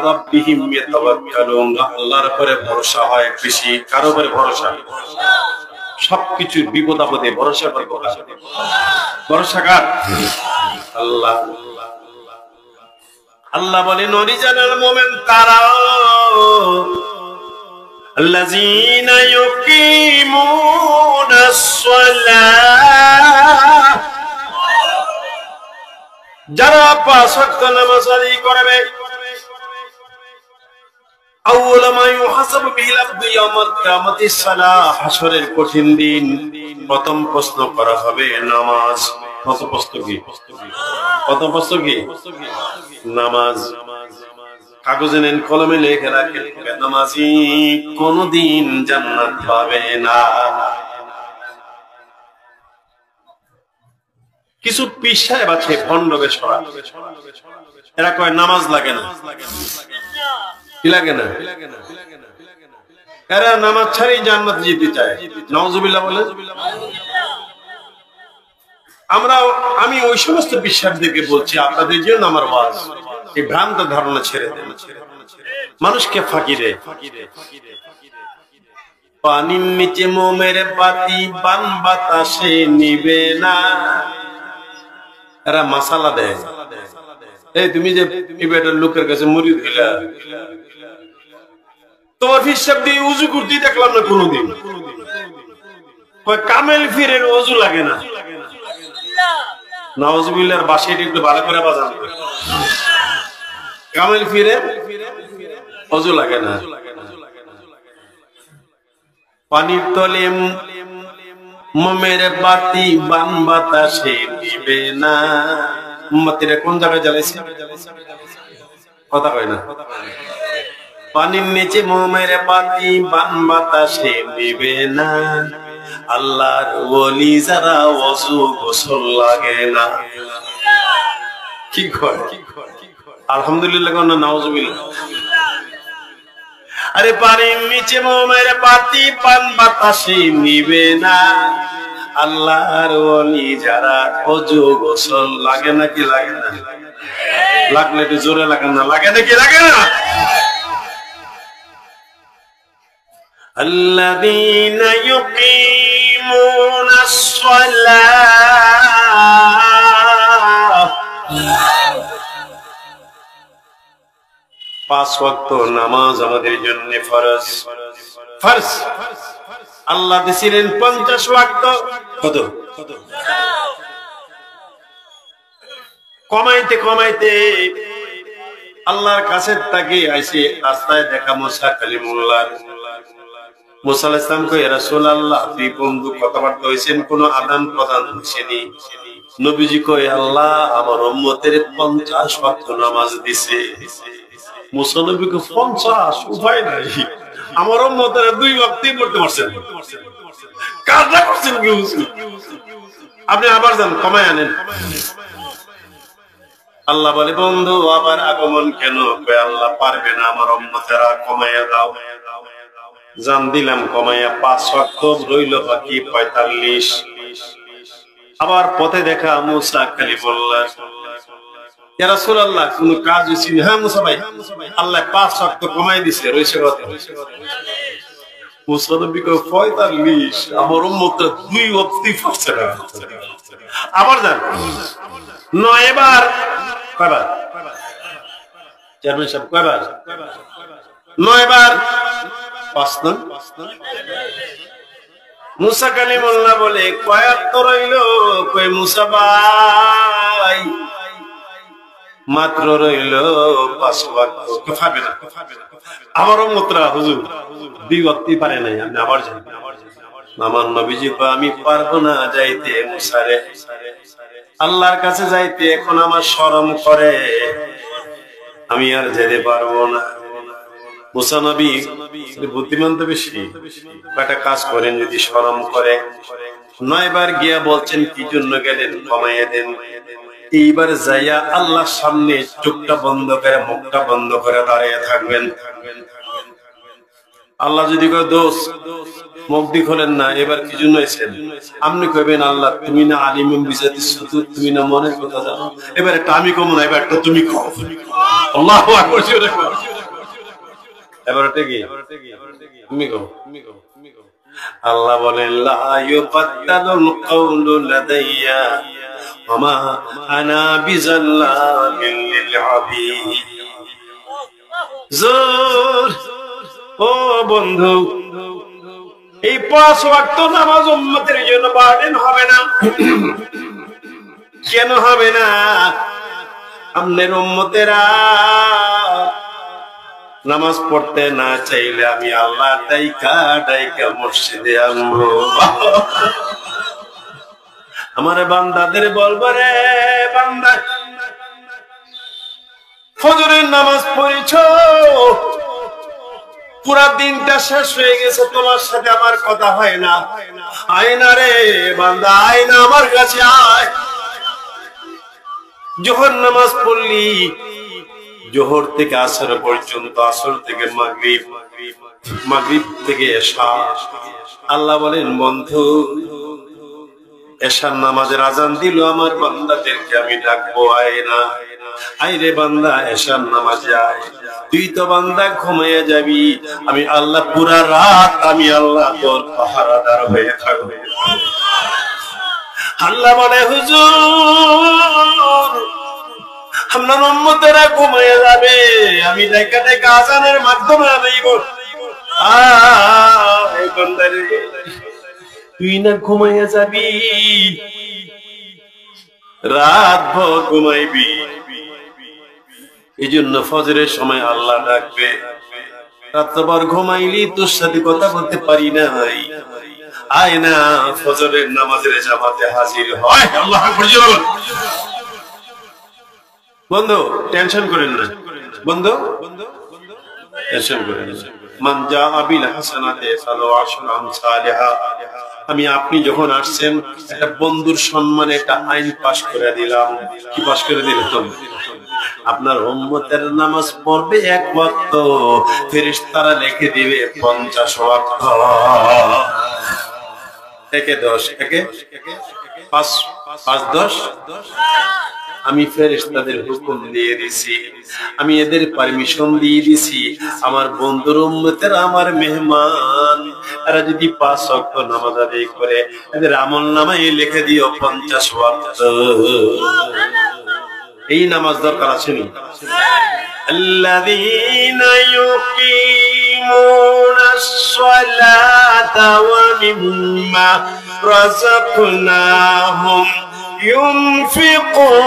রাব্বিহিম ইয়াতাওয়াক্কালুন, আল্লাহর উপরে ভরসা হয় বেশি। কার উপরে ভরসা? সবকিছুর বিপদ আপদে ভরসা করব। ভরসা কার? আল্লাহ। আল্লাহ বলেন অরিজিনাল মুমিন তারা আল্লাযীনা ইউকিমুনাস সালাহ, যারা পাঁচ ওয়াক্ত নামাজ আদায় করবে। আউয়ালু মা ইউহাসাবু বিহিল আবদু ইয়াউমাল কিয়ামাতিস সালাহ, হাসরের কঠিন দিন প্রথম প্রশ্ন করা হবে নামাজ। প্রথম প্রশ্ন কি? প্রথম প্রশ্ন কি? নামাজ। কাগজে নেন, কলমে লিখে রাখেন, নামাজি কোনদিন জান্নাত পাবে না। কিছু পীর সাহেব আছে ভণ্ড বেশরা, এরা কয় নামাজ লাগে না। কি লাগে না? এরা নামাজ ছাড়াই জান্নাত যেতে চায়। নাউজুবিল্লাহ বলে। আমি ওই সমস্ত পীর সাহেবদেরকে বলছি, আপনাদের জন্য আমার ওয়াজ, এই ভ্রান্ত ধারণা ছেড়ে দেন। মানুষকে ফাঁকি দেয়। পানির নিচে মোমের বাতি বান বাতাসে নিবে না, এরা মাসালা দেয়। এই তুমি যে লোকের কাছে মুরিদ হইলা, তোমার হিসাব দিয়ে উজু করতে দেখলাম না কোনদিন। কামেল ফিরের ওযু লাগে না। নাউজুবিল্লাহর বাসায় একটু ভালো করে বাজান। কামেল ফিরে ওযু লাগে না। পানির তলে মোমের বাতি বান বাতাসে দিবে না। উম্মতিরা কোন জায়গায় জ্বালাইছে? কথা কয় না। পানির নিচে মোমের বাতি বান বাতাসে দিবে না, আল্লাহর ওলি যারা ওযু গোসল লাগে না। কি কয়? আলহামদুলিল্লাহ কোন নাউজুবিল্লাহ। আরে পানির নিচে মোমের বাতি বান বাতাসে নিবে না, আল্লাহর ওলি যারা ওযু গোসল লাগে না। কি লাগে না? লাগলে একটু জোরে লাগান না। লাগে না? কি লাগে না? আল্লাযীনা ইউকিমুনাস সালাহ, পাঁচ ওয়াক্ত নামাজ আমাদের জন্য ফরজ। ফরজ আল্লাহ দিয়েছিলেন 50 ওয়াক্ত। কত? কমাইতে কমাইতে আল্লাহর কাছে তাকে আইসে রাস্তায় দেখা মুসা কালিমুল্লাহ। মুসা আলাইহিস সালাম কই, ইয়া রাসূলুল্লাহ, আপনি বন্ধু কথাবার্তা হইছেন, কোন আদান প্রদান হইছেনি? নবীজি কই, আল্লাহ আমার উম্মতের 50 ওয়াক্ত নামাজ দিছে। মুসা নবীকে 50 উপায় নাই, আমার উম্মতের 2 ওয়াক্তই পড়তে পারছেন। কাজটা করছেন কি? আপনি আবার যান, কমায় আনেন। আল্লাহ বলে, বন্ধু আবার আগমন কেন? আল্লাহ পারবে না, আমার উম্মতেরা কমাইয়া দাও। জান দিলাম কমাইয়া 5 ওয়াক্ত রইল বাকি 45। আবার পথে দেখা মুসা কালিমুল্লাহ, ইয়া রাসূলুল্লাহ কোন কাজ হইছে? হ্যাঁ মুসা ভাই, আল্লাহ 5 ওয়াক্ত কমাই দিছে, রইছে কত? মুসা নবী কয় 45, আমার উম্মতরা 2 ওয়াক্তই পড়ছে না। আবার যান 9 বার। কয়বার? চেয়ারম্যান সাহেব কয়বার? 9 বার। 5 নং। মুসা কালিমুল্লাহ বলে, কয়াত তো রইল? কই মুসা ভাই মাত্র রইল 5 ওয়াক্ত। পারবে না। আমার উম্মতরা হুজুর 2 ওয়াক্তই পারে নাই, আপনি আবার যান। আমার নবীজি কয়, আমি পারবো না যাইতে মুসারে, আল্লাহর কাছে যাইতে এখন আমার শরম করে, আমি আর যেতে পারবো না। মুসা নবী বুদ্ধিমান তো বেশি, একটা কাজ করেন, যদি শরম করে 9 বার গিয়া বলছেন কি জন্য গেলেন, কমাইয়া দেন। এইবার যাইয়া আল্লাহর সামনে চোখটা বন্ধ করে মুখটা বন্ধ করে দাঁড়িয়ে থাকবেন। আল্লাহ যদি কয় দোষ মুক্তি খোলেন না, এবার কি জন্য এসেছেন? আপনি কইবেন আল্লাহ তুমি না আলিম বিজাতি সুতুর, তুমি না মনের কথা জানো। এবার একটা আমি কম না, এবার একটা তুমি কও। আল্লাহু আকবার। এবার এটা কি তুমি কও। আল্লাহ বলেন লা ইউবাদদালুল কাওলু লাদাইয়া ওয়া মা আনা বিজাল্লামিল লিল আবিদ। জোর ও বন্ধু, এই 5 ওয়াক্ত নামাজ উম্মতের জন্য বার্ডেন হবে না। কেন হবে না? আমাদের উম্মতেরা নামাজ পড়তে না চাইলে আমি আল্লাহ ডাইকা ডাইকা মসজিদে আনবো। আমার বান্দাদের বলবো, রে বান্দা, ফজরের নামাজ পড়েছ, পুরা দিনটা শেষ হয়ে গেছে, তোমার সাথে আমার কথা হয় না। আয় না রে বান্দা, আয় না আমার কাছে আয়। জোহর নামাজ পড়লি, জোহর থেকে আসর পর্যন্ত, আসর থেকে মাগরিব, মাগরিব থেকে এশা। আল্লাহ বলেন বন্ধু, এশার নামাজের আজান দিল, আমার বান্দাদেরকে আমি ডাকবো, আয় না, আয় রে বান্দা এশার নামাজে আয়। তুই তো বান্দা ঘুমাইয়া যাবি, আমি আল্লাহ পুরা রাত আমি আল্লাহ তোর পাহারাদার হয়ে থাকবো। আল্লাহ বলে হুজুর, আপনার উম্মতেরা ঘুমাইয়া যাবে, আমি ডাইকা ডাইকা আজানের মাধ্যমে আনাইব। বান্দারে তুই না ঘুমাইয়া যাবি, রাত ভর ঘুমাইবি, এই জন্য ফজরের সময় আল্লাহ ডাকবে। রাতভর ঘুমাইলি, তোর সাথে কথা বলতে পারি না, আয় না ফজরের নামাজের জামাতে হাজির হয়। আল্লাহু আকবার। বন্ধু টেনশন করেন না, বন্ধু টেনশন করেন না। মান জাআ বিল হাসানাতি ফালাহু আশরু আমসালিহা। আমি আপনি যখন আসছেন, একটা বন্ধুর সম্মানে একটা আইন পাশ করে দিলাম। কি পাশ করে দিলাম? আপনার উম্মতের নামাজ পড়বে 1 ওয়াক্ত, ফেরেশতারা লিখে দিবে 50 ওয়াক্ত। একে 10, একে 5, 5 10। আমি ফেরেশতাদের হুকুম দিয়ে দিছি, আমি এদের পারমিশন দিয়ে দিছি, আমার বন্ধুর উম্মতের আমার মেহমান, এরা যদি 5 ওয়াক্ত নামাজ আদায় করে, এদের আমলনামায় লিখে দিও 50 ওয়াক্ত। এই নামাজ দরকার আছে নি? আল্লাযীনা ইউকিমুনাস সালাতা ওয়া মিম্মা রাযাকনাহুম ينفقون